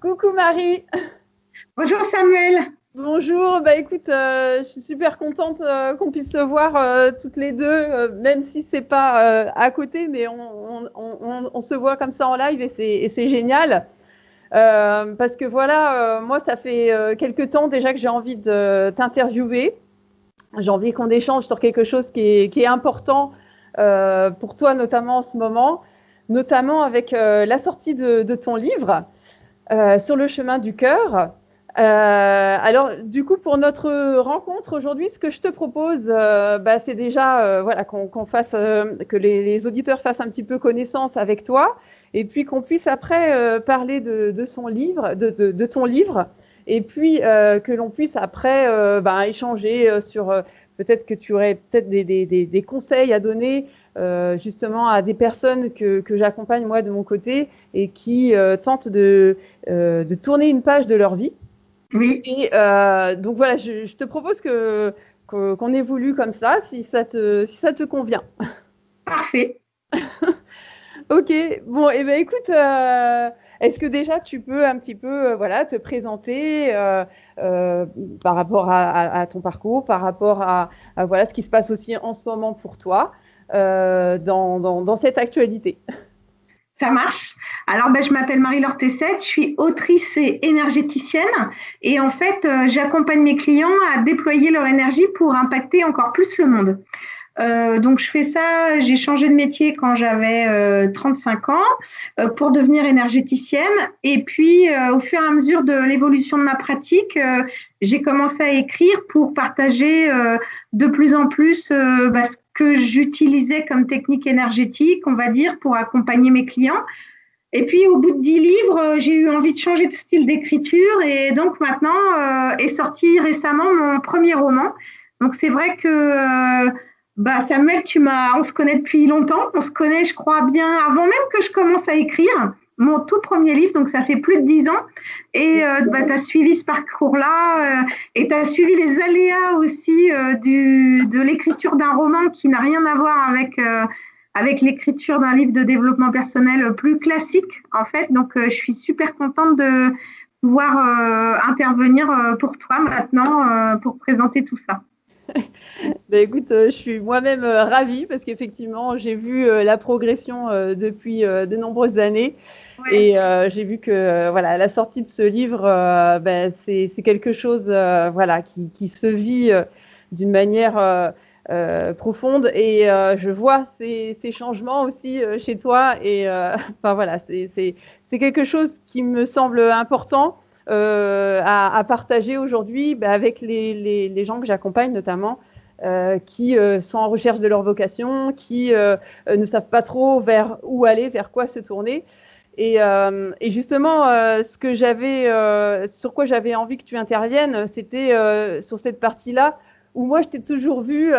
Coucou Marie. Bonjour Samuel. Bonjour, écoute, je suis super contente qu'on puisse se voir toutes les deux, même si c'est pas à côté, mais on se voit comme ça en live et c'est génial. Parce que voilà, moi ça fait quelques temps déjà que j'ai envie de t'interviewer. J'ai envie qu'on échange sur quelque chose qui est important pour toi notamment en ce moment, notamment avec la sortie de ton livre. Sur le chemin du cœur. Alors, du coup, pour notre rencontre aujourd'hui, ce que je te propose, c'est déjà voilà, qu'on fasse, que les auditeurs fassent un petit peu connaissance avec toi, et puis qu'on puisse après parler de son livre, de ton livre, et puis que l'on puisse après échanger sur peut-être que tu aurais peut-être des conseils à donner justement à des personnes que j'accompagne moi de mon côté et qui tentent de tourner une page de leur vie. Oui. Et donc voilà, je te propose qu'on évolue comme ça, si ça te convient. Parfait. Ok, bon, et écoute, est-ce que déjà tu peux un petit peu voilà, te présenter par rapport à ton parcours, par rapport à voilà, ce qui se passe aussi en ce moment pour toi dans cette actualité. Ça marche. Alors, je m'appelle Marie-Laure Tessette, je suis autrice et énergéticienne. Et en fait, j'accompagne mes clients à déployer leur énergie pour impacter encore plus le monde. Donc, je fais ça, j'ai changé de métier quand j'avais 35 ans pour devenir énergéticienne. Et puis, au fur et à mesure de l'évolution de ma pratique, j'ai commencé à écrire pour partager de plus en plus ce que j'utilisais comme technique énergétique, on va dire, pour accompagner mes clients. Et puis, au bout de 10 livres, j'ai eu envie de changer de style d'écriture. Et donc, maintenant, est sorti récemment mon premier roman. Donc, c'est vrai que Samuel, on se connaît depuis longtemps. On se connaît, je crois, bien avant même que je commence à écrire mon tout premier livre. Donc, ça fait plus de 10 ans. Et tu as suivi ce parcours-là et tu as suivi les aléas aussi de l'écriture d'un roman qui n'a rien à voir avec l'écriture d'un livre de développement personnel plus classique, en fait. Donc, je suis super contente de pouvoir intervenir pour toi maintenant pour présenter tout ça. Écoute, je suis moi-même ravie parce qu'effectivement, j'ai vu la progression depuis de nombreuses années. Ouais. Et j'ai vu que voilà, la sortie de ce livre, c'est quelque chose voilà, qui se vit d'une manière profonde. Et je vois ces changements aussi chez toi. Et enfin voilà, c'est quelque chose qui me semble important à partager aujourd'hui avec les gens que j'accompagne notamment. Qui sont en recherche de leur vocation, qui ne savent pas trop vers où aller, vers quoi se tourner. Et justement, sur quoi j'avais envie que tu interviennes, c'était sur cette partie-là où moi je t'ai toujours vu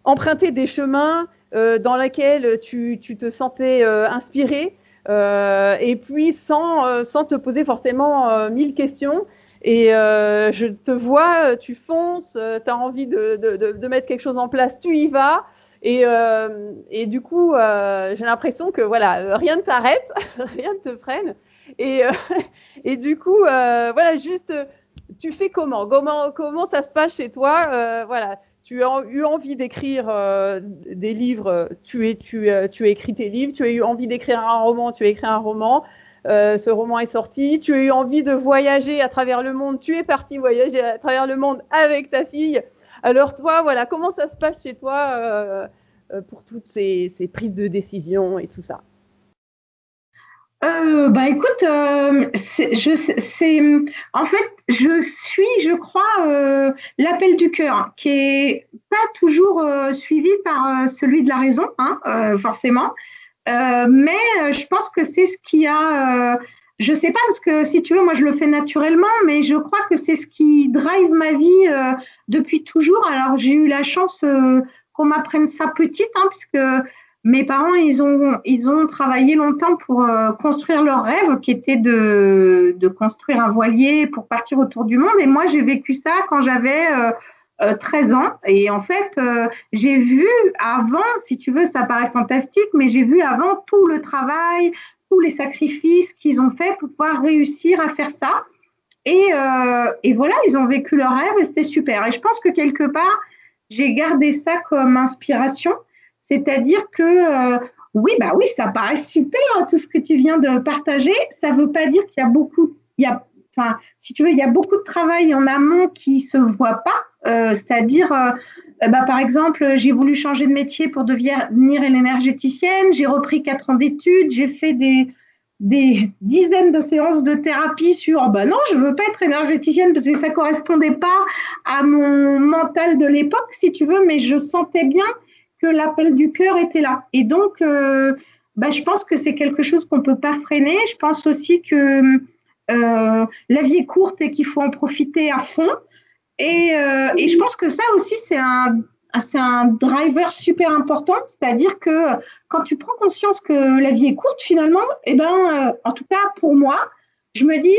emprunter des chemins dans lesquels tu te sentais inspiré et puis sans te poser forcément 1000 questions. Et je te vois, tu fonces, tu as envie de mettre quelque chose en place, tu y vas. Et du coup, j'ai l'impression que voilà, rien ne t'arrête, rien ne te freine. Et, et du coup, voilà, juste, tu fais comment ça se passe chez toi voilà, tu as eu envie d'écrire des livres, tu as écrit tes livres, tu as eu envie d'écrire un roman, tu as écrit un roman. Ce roman est sorti, tu as eu envie de voyager à travers le monde, tu es parti voyager à travers le monde avec ta fille. Alors toi, voilà, comment ça se passe chez toi pour toutes ces prises de décision et tout ça? Écoute, en fait, je suis, je crois, l'appel du cœur, qui est pas toujours suivi par celui de la raison, hein, forcément. Mais je pense que c'est ce qui a, je sais pas, parce que si tu veux, moi je le fais naturellement, mais je crois que c'est ce qui drive ma vie depuis toujours. Alors j'ai eu la chance qu'on m'apprenne ça petite, hein, puisque mes parents, ils ont travaillé longtemps pour construire leur rêve, qui était de construire un voilier pour partir autour du monde. Et moi, j'ai vécu ça quand j'avais 13 ans. Et en fait, j'ai vu avant, si tu veux, ça paraît fantastique, mais j'ai vu avant tout le travail, tous les sacrifices qu'ils ont faits pour pouvoir réussir à faire ça. Et voilà, ils ont vécu leur rêve et c'était super. Et je pense que quelque part, j'ai gardé ça comme inspiration. C'est-à-dire que, oui, bah oui, ça paraît super, hein, tout ce que tu viens de partager. Ça ne veut pas dire qu'il y a enfin, si tu veux, il y a beaucoup de travail en amont qui ne se voit pas. C'est-à-dire, par exemple, j'ai voulu changer de métier pour devenir énergéticienne. J'ai repris 4 ans d'études. J'ai fait des dizaines de séances de thérapie sur non, je veux pas être énergéticienne parce que ça correspondait pas à mon mental de l'époque, si tu veux, mais je sentais bien que l'appel du cœur était là. Et donc, je pense que c'est quelque chose qu'on peut pas freiner. Je pense aussi que la vie est courte et qu'il faut en profiter à fond. Et je pense que ça aussi, c'est un driver super important, c'est-à-dire que quand tu prends conscience que la vie est courte finalement, en tout cas pour moi, je me dis,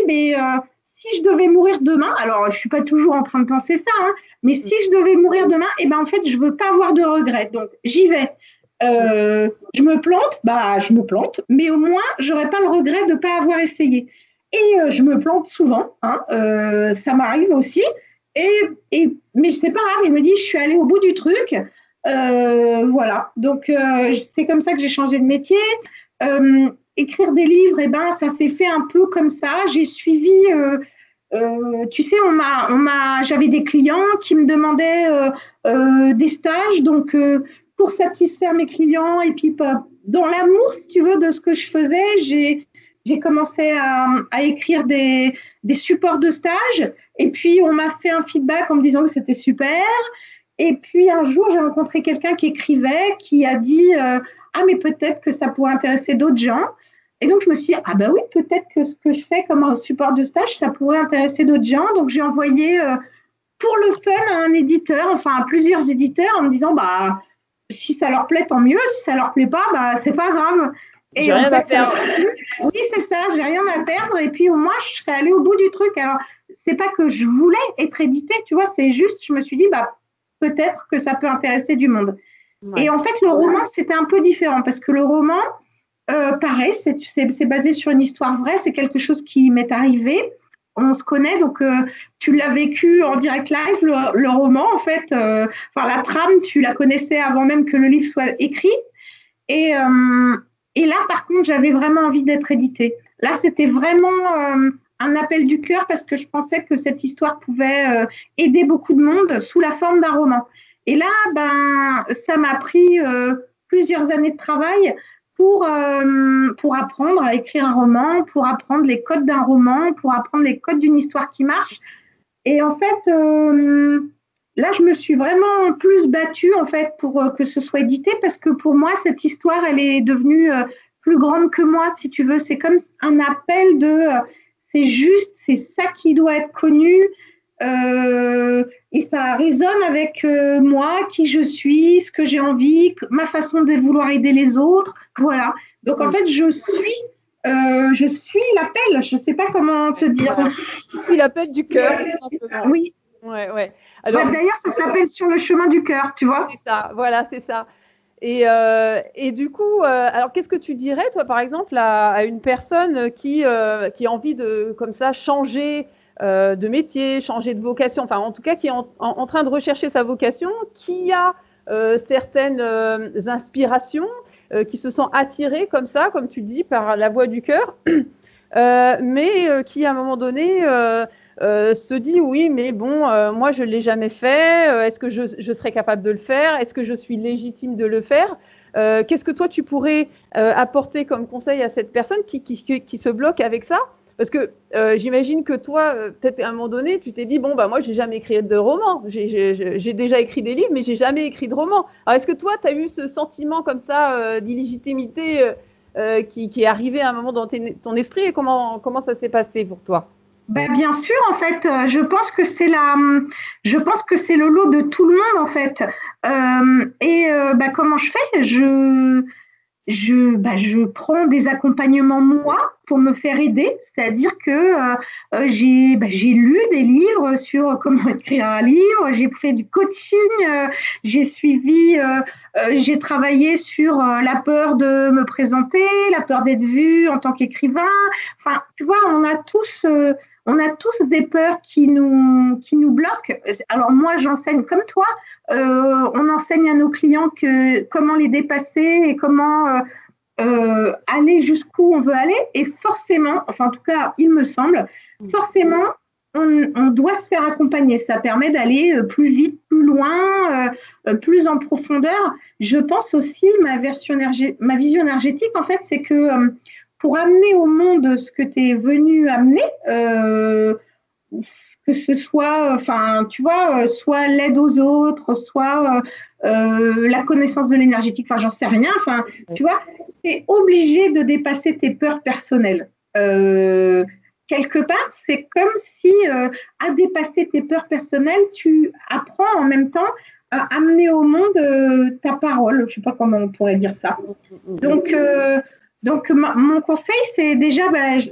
si je devais mourir demain, alors je suis pas toujours en train de penser ça, hein, mais si je devais mourir demain, en fait, je veux pas avoir de regrets, donc j'y vais. Je me plante, je me plante, mais au moins, j'aurais pas le regret de pas avoir essayé. Et je me plante souvent, hein, ça m'arrive aussi. Mais c'est pas grave, je me dis, je suis allée au bout du truc. Voilà. Donc, c'est comme ça que j'ai changé de métier. Écrire des livres, ça s'est fait un peu comme ça. J'ai suivi, tu sais, j'avais des clients qui me demandaient des stages. Donc, pour satisfaire mes clients et puis dans l'amour, si tu veux, de ce que je faisais, j'ai commencé à écrire des supports de stage et puis on m'a fait un feedback en me disant que c'était super. Et puis un jour, j'ai rencontré quelqu'un qui écrivait, qui a dit mais peut-être que ça pourrait intéresser d'autres gens. Et donc je me suis dit oui, peut-être que ce que je fais comme un support de stage, ça pourrait intéresser d'autres gens. Donc j'ai envoyé pour le fun à un éditeur, enfin à plusieurs éditeurs, en me disant si ça leur plaît, tant mieux. Si ça leur plaît pas, c'est pas grave. Et j'ai rien à perdre. Oui, c'est ça, j'ai rien à perdre. Et puis, au moins, je serais allée au bout du truc. Alors, c'est pas que je voulais être éditée, tu vois, c'est juste, je me suis dit, peut-être que ça peut intéresser du monde. Ouais. Et en fait, le roman, c'était un peu différent parce que le roman, pareil, c'est basé sur une histoire vraie, c'est quelque chose qui m'est arrivé. On se connaît, donc tu l'as vécu en direct live, le roman, en fait. La trame, tu la connaissais avant même que le livre soit écrit. Et là, par contre, j'avais vraiment envie d'être éditée. Là, c'était vraiment un appel du cœur parce que je pensais que cette histoire pouvait aider beaucoup de monde sous la forme d'un roman. Et là, ça m'a pris plusieurs années de travail pour apprendre à écrire un roman, pour apprendre les codes d'un roman, pour apprendre les codes d'une histoire qui marche. Et en fait, là, je me suis vraiment plus battue en fait pour que ce soit édité parce que pour moi, cette histoire, elle est devenue plus grande que moi, si tu veux. C'est comme un appel c'est juste, c'est ça qui doit être connu. Et ça résonne avec moi, qui je suis, ce que j'ai envie, ma façon de vouloir aider les autres. Voilà. Donc en fait, je suis l'appel. Je ne sais pas comment te dire. Voilà. Je suis l'appel du cœur. Oui. Ouais. Alors, d'ailleurs, ça s'appelle Sur le chemin du cœur, tu vois. C'est ça, voilà, c'est ça. Et du coup, alors qu'est-ce que tu dirais, toi, par exemple, à une personne qui a envie de, comme ça, changer de métier, changer de vocation, enfin, en tout cas, qui est en train de rechercher sa vocation, qui a certaines inspirations, qui se sent attirée comme ça, comme tu dis, par la voix du cœur, mais qui, à un moment donné, se dit oui, mais bon, moi je ne l'ai jamais fait, est-ce que je serais capable de le faire, est-ce que je suis légitime de le faire, qu'est-ce que toi tu pourrais apporter comme conseil à cette personne qui se bloque avec ça? Parce que j'imagine que toi, peut-être à un moment donné, tu t'es dit, bon, moi j'ai jamais écrit de roman, j'ai déjà écrit des livres, mais j'ai jamais écrit de roman. Alors est-ce que toi, tu as eu ce sentiment comme ça d'illégitimité qui est arrivé à un moment dans ton esprit, et comment ça s'est passé pour toi? Bien sûr, en fait, je pense que c'est le lot de tout le monde, en fait. Comment je fais? je prends des accompagnements moi pour me faire aider, c'est-à-dire que j'ai lu des livres sur comment écrire un livre, j'ai fait du coaching, j'ai suivi, j'ai travaillé sur la peur de me présenter, la peur d'être vue en tant qu'écrivain. Enfin, tu vois, on a tous des peurs qui nous bloquent. Alors moi, j'enseigne comme toi. On enseigne à nos clients comment les dépasser et comment aller jusqu'où on veut aller. Et forcément, enfin en tout cas, il me semble, forcément, on doit se faire accompagner. Ça permet d'aller plus vite, plus loin, plus en profondeur. Je pense aussi, ma vision énergétique, en fait, c'est que pour amener au monde ce que tu es venu amener, que ce soit, enfin, tu vois, soit l'aide aux autres, soit la connaissance de l'énergétique, enfin, j'en sais rien, enfin, tu vois, tu es obligé de dépasser tes peurs personnelles. Quelque part, c'est comme si, à dépasser tes peurs personnelles, tu apprends en même temps à amener au monde ta parole. Je ne sais pas comment on pourrait dire ça. Donc mon conseil, c'est déjà,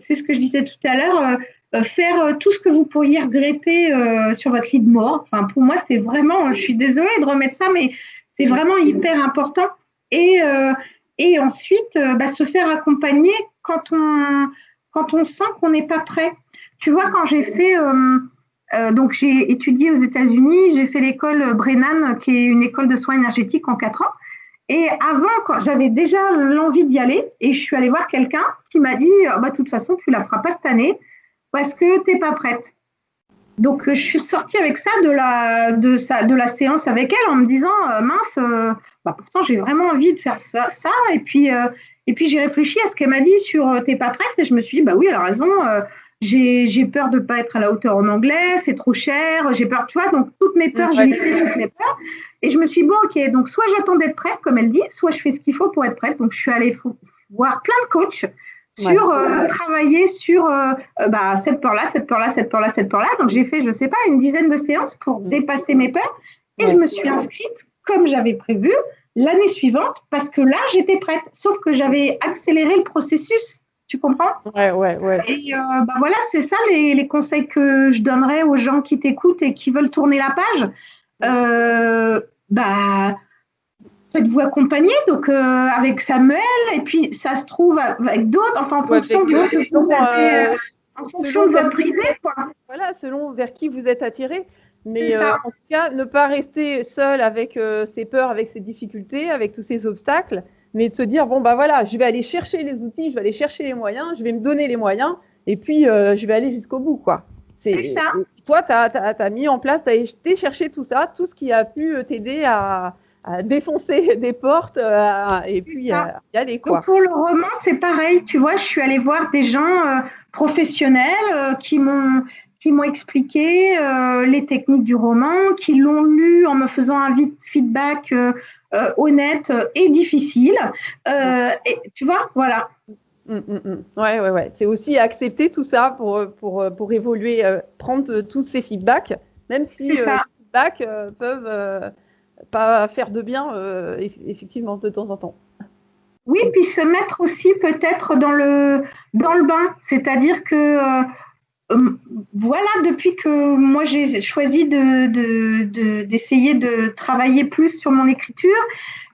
c'est ce que je disais tout à l'heure, faire tout ce que vous pourriez regretter sur votre lit de mort. Enfin, pour moi, c'est vraiment, je suis désolée de remettre ça, mais c'est vraiment hyper important. Et ensuite, se faire accompagner quand on sent qu'on n'est pas prêt. Tu vois, quand j'ai fait, donc j'ai étudié aux États-Unis, j'ai fait l'école Brennan, qui est une école de soins énergétiques en 4 ans. Et avant, quand j'avais déjà l'envie d'y aller, et je suis allée voir quelqu'un qui m'a dit, de toute façon, tu la feras pas cette année parce que tu n'es pas prête. Donc, je suis ressortie avec ça de la séance avec elle en me disant, mince, pourtant, j'ai vraiment envie de faire ça. Et puis j'ai réfléchi à ce qu'elle m'a dit sur t'es pas prête. Et je me suis dit, oui, elle a raison. J'ai peur de ne pas être à la hauteur en anglais, c'est trop cher. J'ai peur, tu vois, donc toutes mes peurs, j'ai listé toutes mes peurs. Et je me suis dit, bon, ok, donc soit j'attends d'être prête, comme elle dit, soit je fais ce qu'il faut pour être prête. Donc, je suis allée voir plein de coachs sur travailler sur cette peur-là, cette peur-là, cette peur-là, cette peur-là. Donc, j'ai fait, je ne sais pas, une dizaine de séances pour dépasser mes peurs. Et je me suis inscrite, comme j'avais prévu, l'année suivante, parce que là, j'étais prête. Sauf que j'avais accéléré le processus. Tu comprends ? Ouais. Et voilà, c'est ça les conseils que je donnerais aux gens qui t'écoutent et qui veulent tourner la page. Faites-vous accompagner donc avec Samuel et puis ça se trouve avec d'autres, enfin en fonction de ce que vous avez, en fonction de votre idée, quoi. Voilà, selon vers qui vous êtes attiré. Mais en tout cas, ne pas rester seul avec ses peurs, avec ses difficultés, avec tous ces obstacles, mais de se dire voilà, je vais aller chercher les outils, je vais aller chercher les moyens, je vais me donner les moyens, et puis je vais aller jusqu'au bout, quoi. C'est ça. Toi, tu as mis en place, tu as été chercher tout ça, tout ce qui a pu t'aider à défoncer des portes et puis à y aller, quoi. Donc pour le roman, c'est pareil. Tu vois, je suis allée voir des gens professionnels qui m'ont expliqué les techniques du roman, qui l'ont lu en me faisant un feedback honnête et difficile. Et, tu vois, voilà. Ouais. C'est aussi accepter tout ça pour évoluer, prendre tous ces feedbacks, même si les feedbacks peuvent pas faire de bien, effectivement, de temps en temps. Oui, puis se mettre aussi peut-être dans le bain, c'est-à-dire que voilà, depuis que moi j'ai choisi d'essayer de travailler plus sur mon écriture,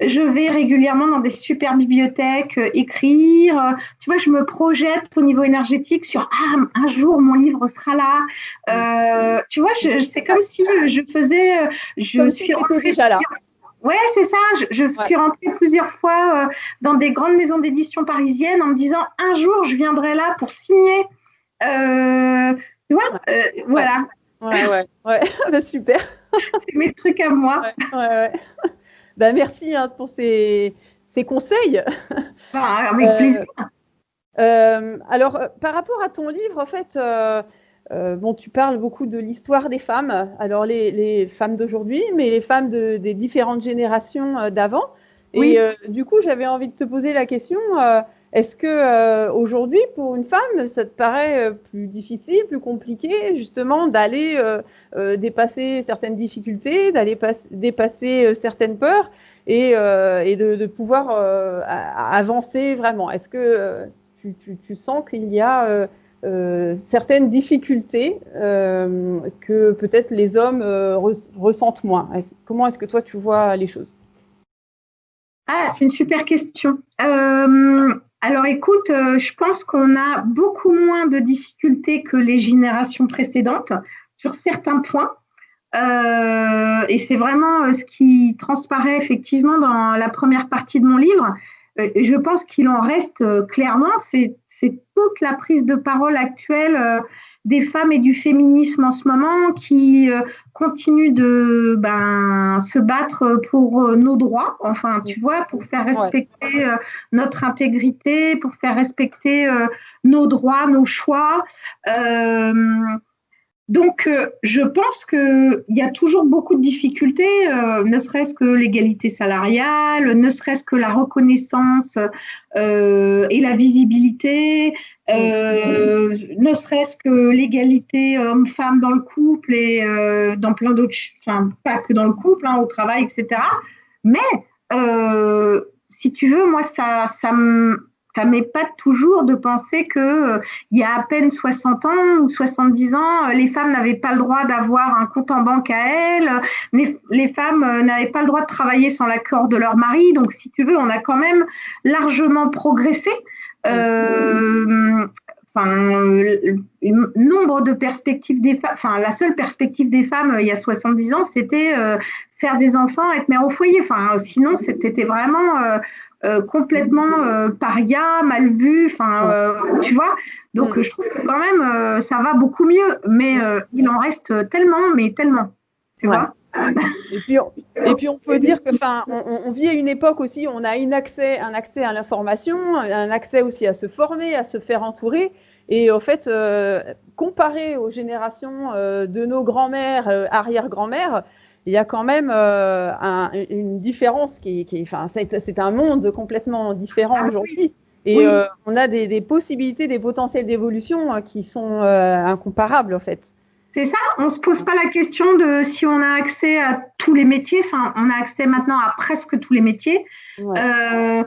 je vais régulièrement dans des super bibliothèques écrire. Tu vois, je me projette au niveau énergétique sur un jour mon livre sera là. Tu vois, c'est comme si je faisais. C'était déjà là. Ouais, c'est ça. Je suis rentrée plusieurs fois dans des grandes maisons d'édition parisiennes en me disant un jour je viendrai là pour signer. Tu vois, voilà. Ouais. Super. C'est mes trucs à moi. Ouais. Merci pour ces conseils. Avec plaisir. Alors, par rapport à ton livre, en fait, tu parles beaucoup de l'histoire des femmes. Alors, les femmes d'aujourd'hui, mais les femmes des différentes générations d'avant. Oui. Et du coup, j'avais envie de te poser la question. Est-ce que aujourd'hui, pour une femme, ça te paraît plus difficile, plus compliqué, justement, d'aller dépasser certaines difficultés, d'aller dépasser certaines peurs? et de pouvoir avancer vraiment. Est-ce que tu sens qu'il y a certaines difficultés que peut-être les hommes ressentent moins? Comment est-ce que toi tu vois les choses? Ah, c'est une super question. Alors écoute, je pense qu'on a beaucoup moins de difficultés que les générations précédentes sur certains points. Et c'est vraiment ce qui transparaît effectivement dans la première partie de mon livre. Je pense qu'il en reste clairement, c'est toute la prise de parole actuelle des femmes et du féminisme en ce moment qui continuent de se battre pour nos droits, enfin tu vois, pour faire respecter notre intégrité, pour faire respecter nos droits, nos choix. Donc, je pense qu'il y a toujours beaucoup de difficultés, ne serait-ce que l'égalité salariale, ne serait-ce que la reconnaissance et la visibilité, ne serait-ce que l'égalité homme-femme dans le couple et dans plein d'autres, enfin, pas que dans le couple, au travail, etc. Mais, si tu veux, moi, ça m'épate toujours de penser que il y a à peine 60 ans ou 70 ans, les femmes n'avaient pas le droit d'avoir un compte en banque à elles, les femmes n'avaient pas le droit de travailler sans l'accord de leur mari. Donc, si tu veux, on a quand même largement progressé. Nombre de perspectives des femmes, enfin, la seule perspective des femmes il y a 70 ans, c'était faire des enfants, être mère au foyer. Enfin, sinon, c'était vraiment complètement paria, mal vu, tu vois. Donc, je trouve que quand même, ça va beaucoup mieux, mais il en reste tellement, mais tellement, tu vois. Et puis on peut dire que, on vit à une époque aussi où on a un accès à l'information, un accès aussi à se former, à se faire entourer. Et au fait, comparé aux générations de nos grands-mères, arrière-grand-mères, il y a quand même une différence c'est un monde complètement différent aujourd'hui. Et on a des possibilités, des potentiels d'évolution qui sont incomparables, en fait. C'est ça, on ne se pose pas la question de si on a accès à tous les métiers, enfin, on a accès maintenant à presque tous les métiers. On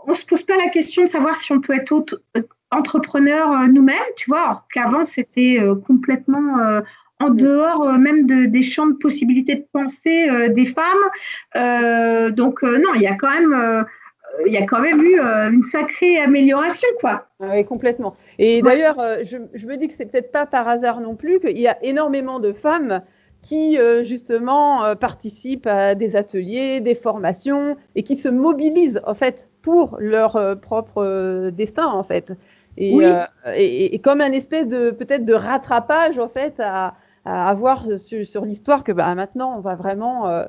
ne se pose pas la question de savoir si on peut être entrepreneur nous-mêmes, tu vois, alors qu'avant, c'était complètement en dehors même des champs de possibilités de pensée des femmes. Donc, non, il y a quand même eu une sacrée amélioration, quoi. Oui, complètement. Et d'ailleurs, je me dis que c'est peut-être pas par hasard non plus qu'il y a énormément de femmes qui, justement, participent à des ateliers, des formations et qui se mobilisent, en fait, pour leur propre destin, en fait. Et comme un espèce peut-être de rattrapage, en fait, à avoir sur l'histoire que maintenant, on va vraiment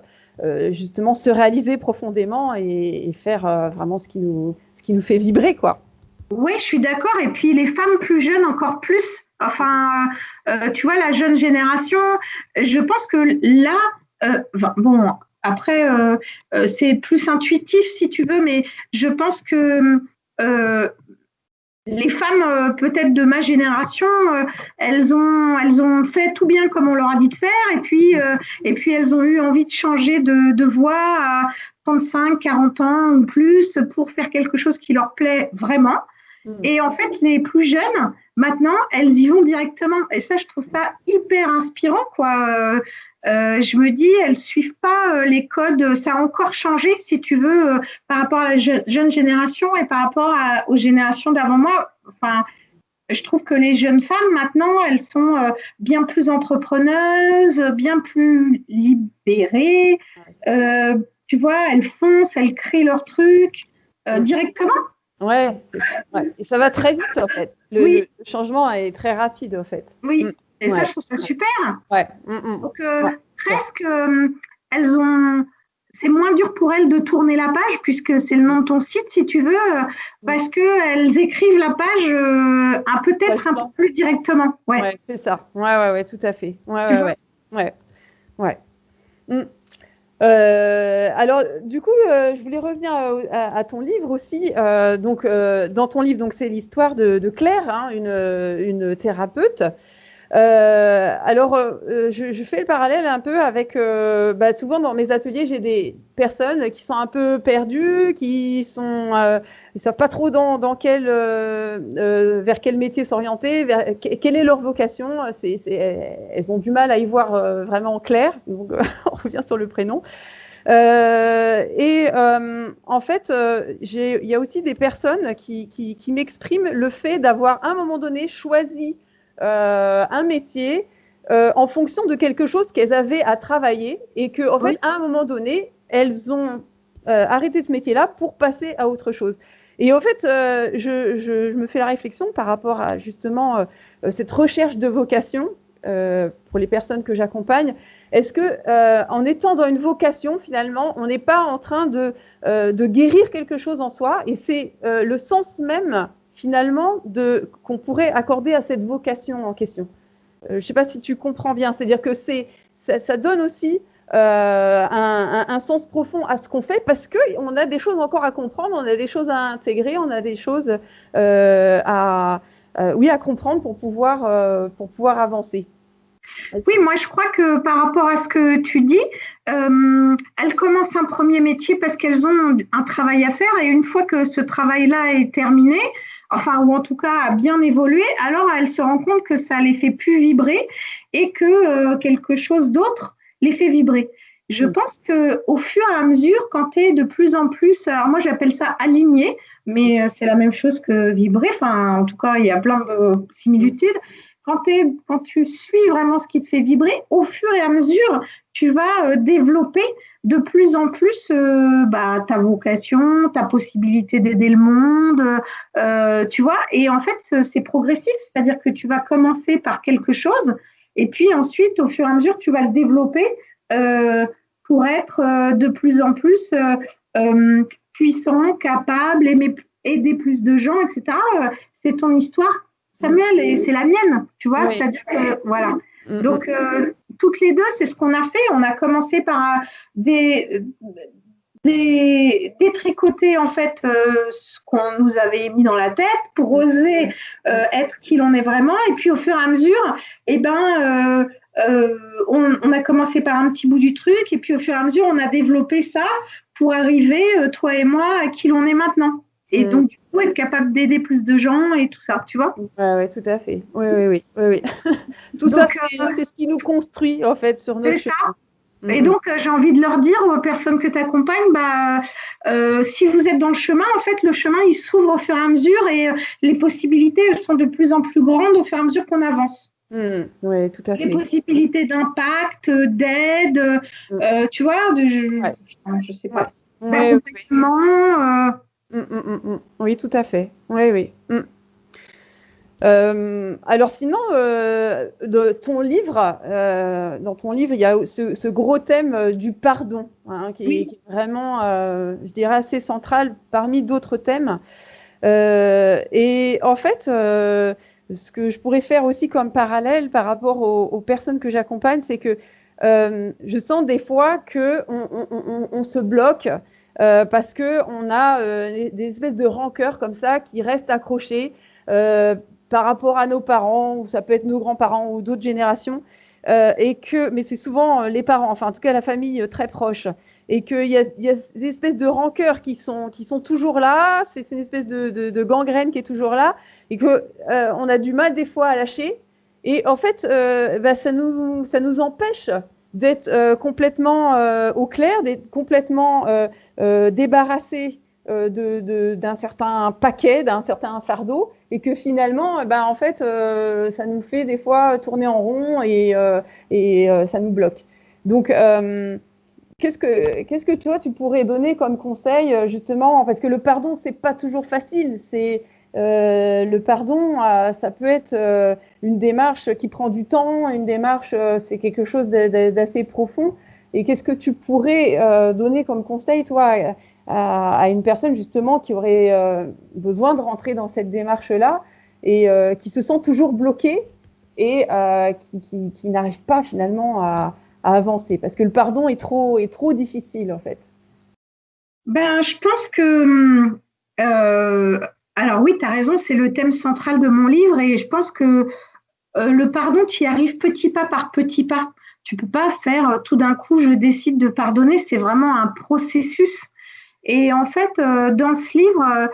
justement se réaliser profondément et faire vraiment ce qui nous fait vibrer, quoi. Oui, je suis d'accord. Et puis les femmes plus jeunes encore plus. Enfin, tu vois, la jeune génération, je pense que là, bon, après, c'est plus intuitif si tu veux, mais je pense que les femmes, peut-être de ma génération, elles ont fait tout bien comme on leur a dit de faire, et puis elles ont eu envie de changer de voie à 35, 40 ans ou plus pour faire quelque chose qui leur plaît vraiment. Et en fait, les plus jeunes, maintenant, elles y vont directement. Et ça, je trouve ça hyper inspirant, quoi. Je me dis, elles suivent pas les codes. Ça a encore changé, si tu veux, par rapport à la jeune génération et par rapport aux générations d'avant moi. Enfin, je trouve que les jeunes femmes, maintenant, elles sont bien plus entrepreneuses, bien plus libérées. Tu vois, elles foncent, elles créent leurs trucs directement. Ouais. Et ça va très vite, en fait. Le changement est très rapide, en fait. Oui, et ça, je trouve ça super. Donc, presque, c'est moins dur pour elles de tourner la page, puisque c'est le nom de ton site, si tu veux, parce qu'elles écrivent la page peut-être un peu plus directement. Ouais, c'est ça. Ouais, tout à fait. Ouais. Alors, du coup, je voulais revenir à ton livre aussi. Dans ton livre, donc c'est l'histoire de Claire, une thérapeute. Je fais le parallèle un peu avec, souvent dans mes ateliers, j'ai des personnes qui sont un peu perdues, ils savent pas trop vers quel métier s'orienter, quelle est leur vocation. Elles ont du mal à y voir vraiment clair. Donc, on revient sur le prénom. En fait, il y a aussi des personnes qui m'expriment le fait d'avoir à un moment donné choisi un métier en fonction de quelque chose qu'elles avaient à travailler et qu'en fait, à un moment donné, elles ont arrêté ce métier-là pour passer à autre chose. Et en fait, je me fais la réflexion par rapport à justement cette recherche de vocation pour les personnes que j'accompagne. Est-ce que, en étant dans une vocation, finalement, on n'est pas en train de guérir quelque chose en soi, et c'est le sens même, finalement, qu'on pourrait accorder à cette vocation en question. Je ne sais pas si tu comprends bien. C'est-à-dire que ça donne aussi un sens profond à ce qu'on fait, parce qu'on a des choses encore à comprendre, on a des choses à intégrer, on a des choses à comprendre pour pouvoir avancer. Oui, moi je crois que par rapport à ce que tu dis, elles commencent un premier métier parce qu'elles ont un travail à faire, et une fois que ce travail-là est terminé, enfin, ou en tout cas a bien évolué, alors elles se rendent compte que ça les fait plus vibrer et que quelque chose d'autre les fait vibrer. Je pense qu'au fur et à mesure, quand tu es de plus en plus, alors moi j'appelle ça aligné, mais c'est la même chose que vibrer, enfin en tout cas il y a plein de similitudes. Quand tu suis vraiment ce qui te fait vibrer, au fur et à mesure, tu vas développer de plus en plus ta vocation, ta possibilité d'aider le monde, tu vois. Et en fait, c'est progressif, c'est-à-dire que tu vas commencer par quelque chose, et puis ensuite, au fur et à mesure, tu vas le développer pour être de plus en plus puissant, capable, aider plus de gens, etc. C'est ton histoire, Samuel, et c'est la mienne, tu vois, c'est-à-dire que, voilà. Donc, toutes les deux, c'est ce qu'on a fait. On a commencé par détricoter, en fait, ce qu'on nous avait mis dans la tête pour oser être qui l'on est vraiment. Et puis, au fur et à mesure, on a commencé par un petit bout du truc, et puis au fur et à mesure, on a développé ça pour arriver, toi et moi, à qui l'on est maintenant. Et donc, du coup, être capable d'aider plus de gens et tout ça, tu vois. Oui, tout à fait. Oui. Tout donc, ça, c'est ce qui nous construit, en fait, sur notre chemin. Et donc, j'ai envie de leur dire aux personnes que tu accompagnes, si vous êtes dans le chemin, en fait, le chemin, il s'ouvre au fur et à mesure, et les possibilités, elles sont de plus en plus grandes au fur et à mesure qu'on avance. Oui, tout à fait. Les possibilités d'impact, d'aide, tu vois, je sais pas, d'accompagnement. Oui, tout à fait. Oui. Alors sinon, dans ton livre, il y a ce gros thème du pardon, qui est vraiment, je dirais, assez central parmi d'autres thèmes. Et en fait, ce que je pourrais faire aussi comme parallèle par rapport aux personnes que j'accompagne, c'est que je sens des fois qu'on se bloque parce qu'on a des espèces de rancœurs comme ça qui restent accrochées par rapport à nos parents, ou ça peut être nos grands-parents ou d'autres générations, mais c'est souvent les parents, enfin en tout cas la famille très proche, et qu'il y a des espèces de rancœurs qui sont toujours là, c'est une espèce de gangrène qui est toujours là, et qu'on a du mal des fois à lâcher, et en fait ça nous empêche d'être complètement au clair, d'être complètement débarrassé d'un certain paquet, d'un certain fardeau, et que finalement, en fait, ça nous fait des fois tourner en rond et ça nous bloque. Donc, qu'est-ce que toi, tu pourrais donner comme conseil, justement, parce que le pardon, c'est pas toujours facile. Le pardon, ça peut être une démarche qui prend du temps, une démarche, c'est quelque chose d'assez profond. Et qu'est-ce que tu pourrais donner comme conseil, toi, à une personne justement qui aurait besoin de rentrer dans cette démarche-là et qui se sent toujours bloquée et qui n'arrive pas finalement à avancer, parce que le pardon est trop difficile en fait. Je pense que alors oui, tu as raison, c'est le thème central de mon livre, et je pense que le pardon, tu y arrives petit pas par petit pas. Tu peux pas faire tout d'un coup, je décide de pardonner. C'est vraiment un processus. Et en fait, dans ce livre,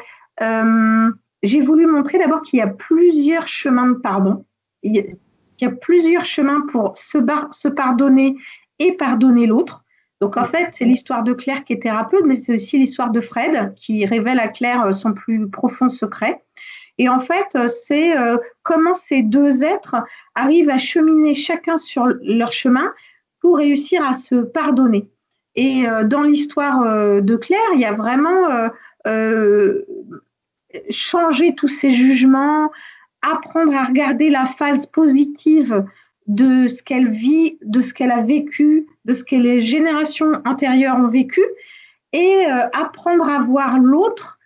j'ai voulu montrer d'abord qu'il y a plusieurs chemins de pardon. Il y a plusieurs chemins pour se pardonner et pardonner l'autre. Donc en fait, c'est l'histoire de Claire qui est thérapeute, mais c'est aussi l'histoire de Fred qui révèle à Claire son plus profond secret. Et en fait, c'est comment ces deux êtres arrivent à cheminer chacun sur leur chemin pour réussir à se pardonner. Et dans l'histoire de Claire, il y a vraiment changer tous ces jugements, apprendre à regarder la phase positive de ce qu'elle vit, de ce qu'elle a vécu, de ce que les générations antérieures ont vécu, et apprendre à voir l'autre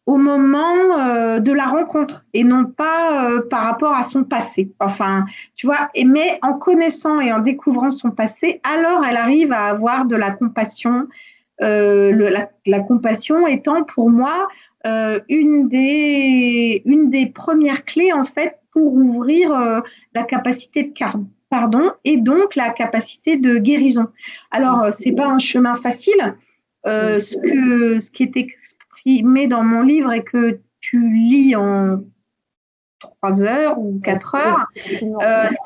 au moment de la rencontre et non pas par rapport à son passé. Enfin, tu vois, mais en connaissant et en découvrant son passé, alors elle arrive à avoir de la compassion. La compassion étant pour moi une des premières clés en fait pour ouvrir la capacité de pardon et donc la capacité de guérison. Alors c'est pas un chemin facile. Ce qui est exprimé dans mon livre et que tu lis en 3 heures ou 4 heures,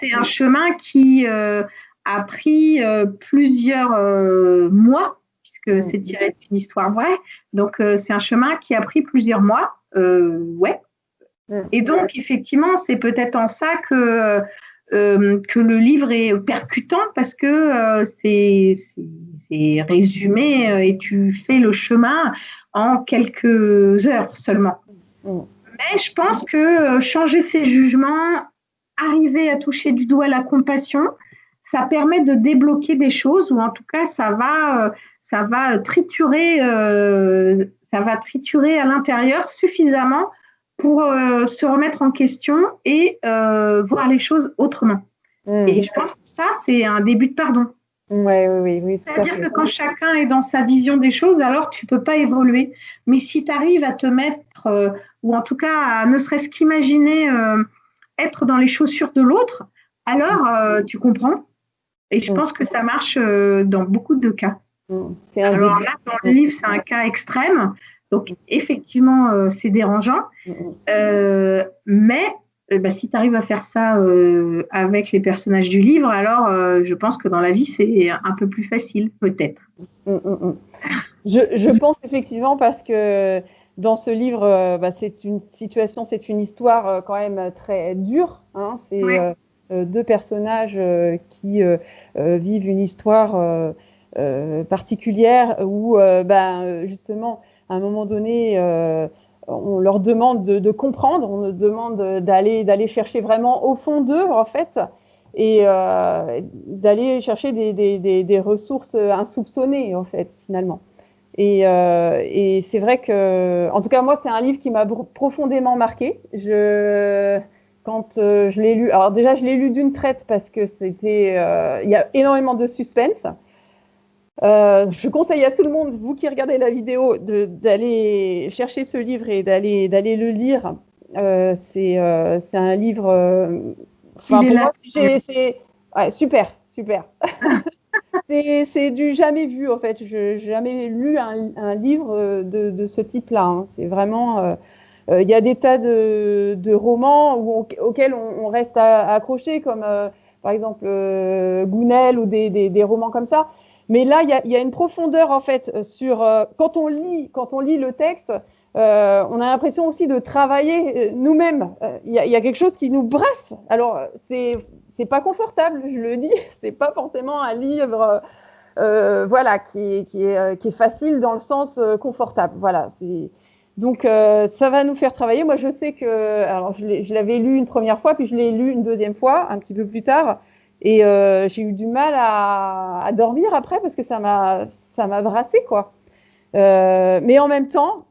c'est un chemin qui a pris plusieurs mois, puisque c'est tiré d'une histoire vraie. Donc, c'est un chemin qui a pris plusieurs mois. Ouais. Et donc, effectivement, c'est peut-être en ça que le livre est percutant parce que c'est résumé et tu fais le chemin en quelques heures seulement. Mais je pense que changer ses jugements, arriver à toucher du doigt la compassion, ça permet de débloquer des choses ou en tout cas ça va triturer à l'intérieur suffisamment pour se remettre en question et voir les choses autrement. Et je pense que ça, c'est un début de pardon. Oui, c'est-à-dire que quand chacun est dans sa vision des choses, alors tu ne peux pas évoluer. Mais si tu arrives à te mettre, ou en tout cas à ne serait-ce qu'imaginer être dans les chaussures de l'autre, alors tu comprends. Et je pense que ça marche dans beaucoup de cas. Alors là, dans le livre, c'est un cas extrême. Donc, effectivement, c'est dérangeant. Mais si tu arrives à faire ça avec les personnages du livre, alors je pense que dans la vie, c'est un peu plus facile, peut-être. Je pense effectivement parce que dans ce livre, c'est une situation, c'est une histoire quand même très dure. Hein. C'est deux personnages qui vivent une histoire particulière où, justement, à un moment donné, on leur demande de comprendre, on leur demande d'aller chercher vraiment au fond d'eux, en fait, et d'aller chercher des ressources insoupçonnées, en fait, finalement. Et c'est vrai que, en tout cas, moi, c'est un livre qui m'a profondément marquée. Quand je l'ai lu, alors déjà, je l'ai lu d'une traite parce que il y a énormément de suspense. Je conseille à tout le monde, vous qui regardez la vidéo, d'aller chercher ce livre et d'aller le lire. C'est un livre. Pour moi, c'est super. C'est du jamais vu en fait. Je n'ai jamais lu un livre de ce type-là. Hein. C'est vraiment. Il y a des tas de romans auxquels on reste accroché, comme par exemple Gounel ou des romans comme ça. Mais là, il y a une profondeur en fait sur quand on lit le texte, on a l'impression aussi de travailler nous-mêmes. Il y a quelque chose qui nous brasse. Alors c'est pas confortable, je le dis. C'est pas forcément un livre qui est facile dans le sens confortable. Voilà. Donc ça va nous faire travailler. Moi, je sais que alors je l'avais lu une première fois, puis je l'ai lu une deuxième fois, un petit peu plus tard. Et j'ai eu du mal à dormir après parce que ça m'a brassé quoi. Mais en même temps,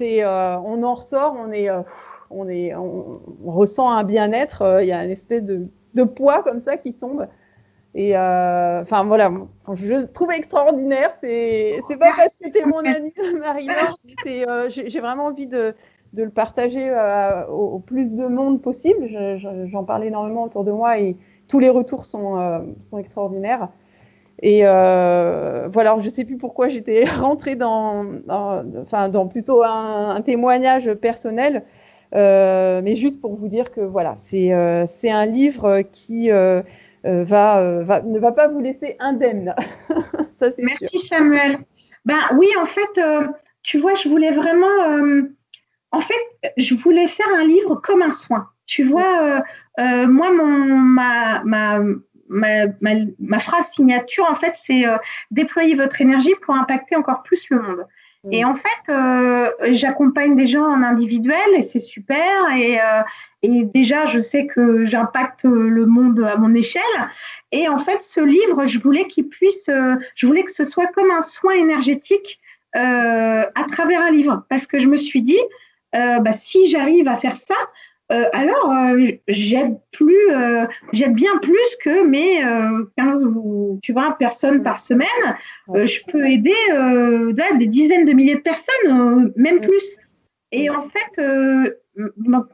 on en ressort, on ressent un bien-être. Il y a une espèce de poids comme ça qui tombe. Et voilà, je trouve extraordinaire. C'est pas parce que t'es mon amie Marie-Laure, j'ai vraiment envie de de le partager au plus de monde possible. J'en parle énormément autour de moi et tous les retours sont extraordinaires. Et voilà, je ne sais plus pourquoi j'étais rentrée dans plutôt un témoignage personnel, mais juste pour vous dire que voilà, c'est un livre qui ne va pas vous laisser indemne. Ça, c'est Merci sûr. Samuel. Ben oui, en fait, tu vois, je voulais vraiment, en fait, je voulais faire un livre comme un soin. Tu vois, moi, ma phrase signature, en fait, c'est déployer votre énergie pour impacter encore plus le monde. Et en fait, j'accompagne des gens en individuel et c'est super. Et déjà, je sais que j'impacte le monde à mon échelle. Et en fait, ce livre, je voulais je voulais que ce soit comme un soin énergétique à travers un livre. Parce que je me suis dit, si j'arrive à faire ça, alors j'aide bien plus que mes 15 ou tu vois, personnes par semaine. Je peux aider des dizaines de milliers de personnes, même plus. Et en fait,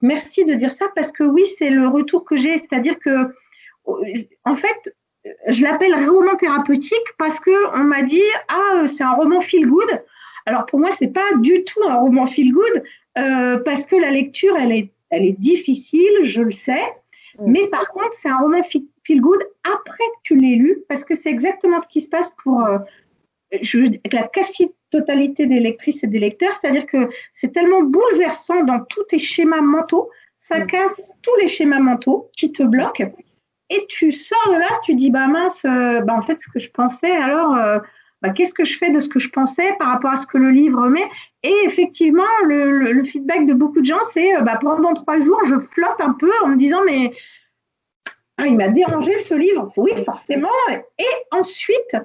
merci de dire ça parce que oui, c'est le retour que j'ai. C'est-à-dire que, en fait, je l'appelle roman thérapeutique parce qu'on m'a dit, c'est un roman feel good. Alors pour moi, c'est pas du tout un roman feel good parce que la lecture, elle est difficile, je le sais. Mais par contre, c'est un roman feel good après que tu l'aies lu parce que c'est exactement ce qui se passe pour la quasi-totalité des lectrices et des lecteurs. C'est-à-dire que c'est tellement bouleversant dans tous tes schémas mentaux, ça casse tous les schémas mentaux qui te bloquent. Et tu sors de là, tu dis, mince, en fait, ce que je pensais, alors, qu'est-ce que je fais de ce que je pensais par rapport à ce que le livre met? Et effectivement, le feedback de beaucoup de gens, c'est, pendant 3 jours, je flotte un peu en me disant, mais il m'a dérangé ce livre. Oui, forcément. Et ensuite,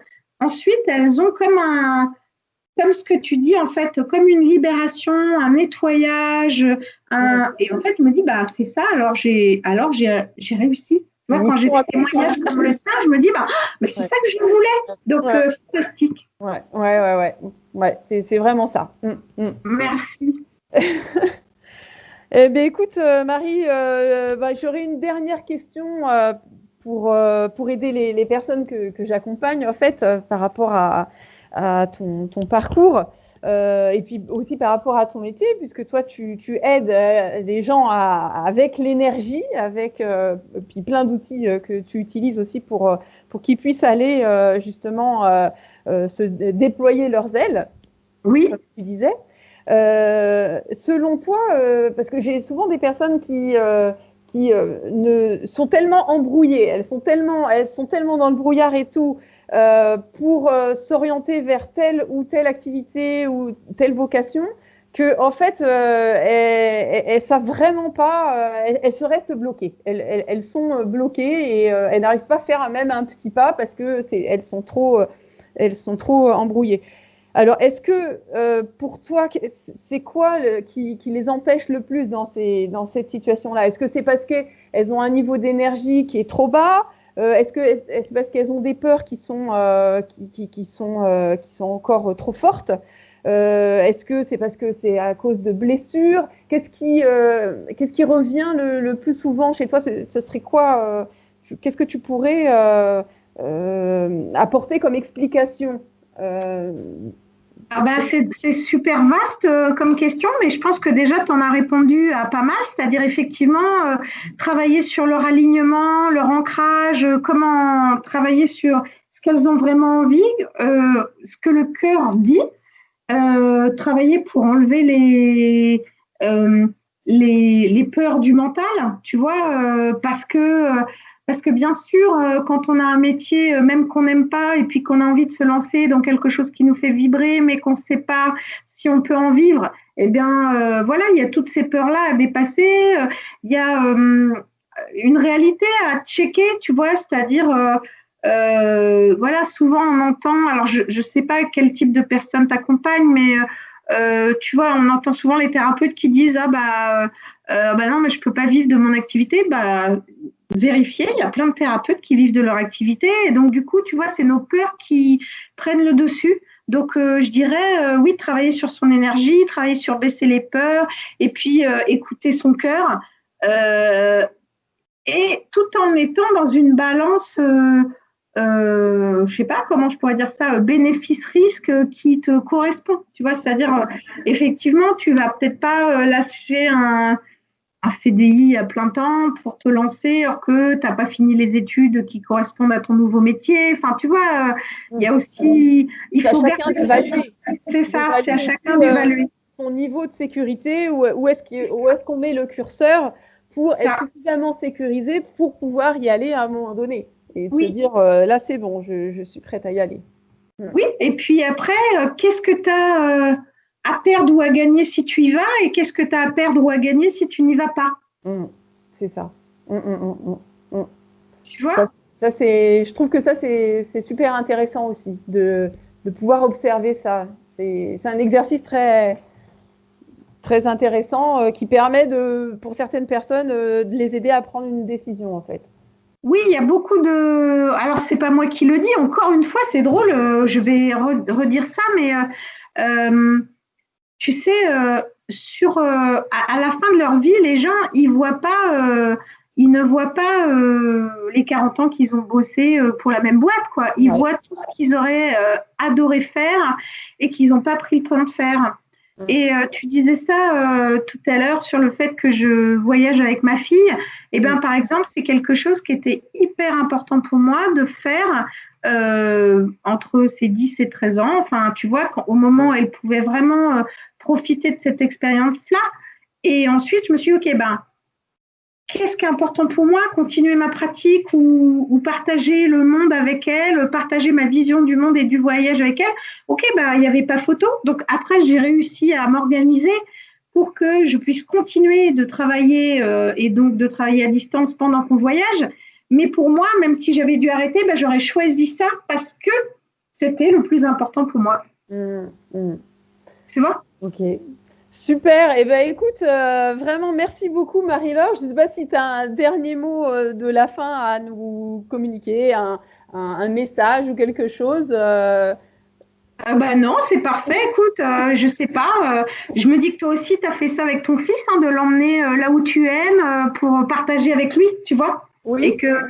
elles ont comme ce que tu dis, en fait, comme une libération, un nettoyage. Et en fait, je me dis, c'est ça, alors j'ai réussi. Moi, quand j'ai des témoignages comme le tien, je me dis, mais c'est ça que je voulais. Donc, fantastique. Ouais, c'est vraiment ça. Merci. Eh bien, écoute, Marie, j'aurais une dernière question pour aider les personnes que j'accompagne, en fait, par rapport à ton parcours et puis aussi par rapport à ton métier, puisque toi, tu aides les gens avec l'énergie, avec puis plein d'outils que tu utilises aussi pour qu'ils puissent aller justement se déployer leurs ailes, oui, comme tu disais. Selon toi, parce que j'ai souvent des personnes qui sont tellement embrouillées, elles sont tellement dans le brouillard et tout, pour s'orienter vers telle ou telle activité ou telle vocation, que en fait, elles savent vraiment pas, elles se restent bloquées. Elles sont bloquées et elles n'arrivent pas à faire même un petit pas parce que elles sont trop embrouillées. Alors, est-ce que pour toi, c'est quoi qui les empêche le plus dans cette situation-là? Est-ce que c'est parce qu'elles ont un niveau d'énergie qui est trop bas? Est-ce que c'est parce qu'elles ont des peurs qui sont encore trop fortes? Est-ce que c'est parce que c'est à cause de blessures? Qu'est-ce qui revient le plus souvent chez toi? Ce serait quoi? Qu'est-ce que tu pourrais apporter comme explication? C'est super vaste comme question, mais je pense que déjà tu en as répondu à pas mal, c'est-à-dire effectivement travailler sur leur alignement, leur ancrage, comment travailler sur ce qu'elles ont vraiment envie, ce que le cœur dit, travailler pour enlever les peurs du mental, tu vois, parce que bien sûr, quand on a un métier, même qu'on n'aime pas, et puis qu'on a envie de se lancer dans quelque chose qui nous fait vibrer, mais qu'on ne sait pas si on peut en vivre, eh bien, voilà, il y a toutes ces peurs-là à dépasser. Il y a une réalité à checker, tu vois, c'est-à-dire, voilà, souvent on entend, alors je ne sais pas quel type de personne t'accompagne, mais tu vois, on entend souvent les thérapeutes qui disent non, mais je peux pas vivre de mon activité. Vérifier, il y a plein de thérapeutes qui vivent de leur activité, et donc du coup, tu vois, c'est nos peurs qui prennent le dessus. Donc, je dirais, oui, travailler sur son énergie, travailler sur baisser les peurs et puis écouter son cœur. Et tout en étant dans une balance, je sais pas comment je pourrais dire ça, bénéfice-risque qui te correspond. Tu vois, c'est-à-dire, effectivement, tu vas peut-être pas lâcher un CDI à plein temps pour te lancer, alors que tu n'as pas fini les études qui correspondent à ton nouveau métier. Enfin, tu vois, il y a aussi, il faut chacun d'évaluer. C'est ça, c'est à chacun d'évaluer son niveau de sécurité, où est-ce qu'on met le curseur pour être suffisamment sécurisé pour pouvoir y aller à un moment donné et de se dire là c'est bon, je suis prête à y aller. Oui, et puis après, qu'est-ce que tu as à perdre ou à gagner si tu y vas et qu'est-ce que tu as à perdre ou à gagner si tu n'y vas pas? C'est ça. Tu vois, je trouve que ça c'est super intéressant aussi de pouvoir observer ça. C'est un exercice très très intéressant qui permet pour certaines personnes de les aider à prendre une décision en fait. Oui, il y a beaucoup de. Alors, c'est pas moi qui le dis, encore une fois, c'est drôle, je vais redire ça, mais tu sais, à la fin de leur vie, les gens, ils ne voient pas les 40 ans qu'ils ont bossé pour la même boîte, quoi. Ils voient tout ce qu'ils auraient adoré faire et qu'ils n'ont pas pris le temps de faire. Et tu disais ça tout à l'heure sur le fait que je voyage avec ma fille. Eh bien, par exemple, c'est quelque chose qui était hyper important pour moi de faire entre ses 10 et 13 ans. Enfin, tu vois, au moment où elle pouvait vraiment profiter de cette expérience-là. Et ensuite, je me suis dit, OK, ben, qu'est-ce qui est important pour moi? Continuer ma pratique ou partager le monde avec elle, partager ma vision du monde et du voyage avec elle. Ok, bah, il n'y avait pas photo. Donc après, j'ai réussi à m'organiser pour que je puisse continuer de travailler et donc de travailler à distance pendant qu'on voyage. Mais pour moi, même si j'avais dû arrêter, bah, j'aurais choisi ça parce que c'était le plus important pour moi. C'est bon? Ok. Super. Eh ben, écoute, vraiment, merci beaucoup, Marie-Laure. Je ne sais pas si tu as un dernier mot de la fin à nous communiquer, un message ou quelque chose. Non, c'est parfait. Écoute, je sais pas. Je me dis que toi aussi, tu as fait ça avec ton fils, de l'emmener là où tu aimes pour partager avec lui, tu vois. Oui. Et que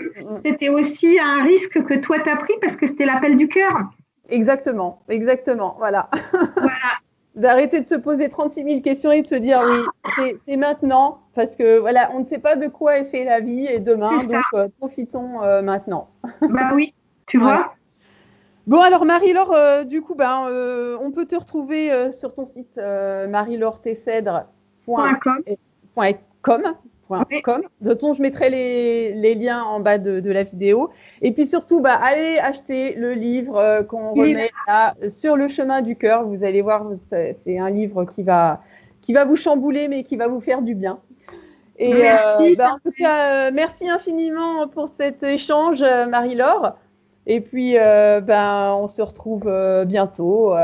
c'était aussi un risque que toi, tu as pris parce que c'était l'appel du cœur. Exactement, voilà. D'arrêter de se poser 36 000 questions et de se dire oui, c'est maintenant, parce que voilà, on ne sait pas de quoi est fait la vie et demain, donc profitons maintenant. Bah oui, tu vois. Bon, alors Marie-Laure, du coup, on peut te retrouver sur ton site marie-laure-tcèdre.com. De toute façon, je mettrai les liens en bas de la vidéo. Et puis surtout, allez acheter le livre qu'on remet là, Sur le chemin du cœur. Vous allez voir, c'est un livre qui va vous chambouler, mais qui va vous faire du bien. Et merci. En tout cas, merci infiniment pour cet échange, Marie-Laure. Et puis, on se retrouve bientôt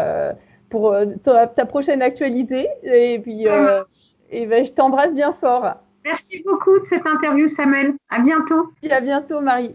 pour ta prochaine actualité. Et puis, je t'embrasse bien fort. Merci beaucoup de cette interview, Samuel. À bientôt. À bientôt, Marie.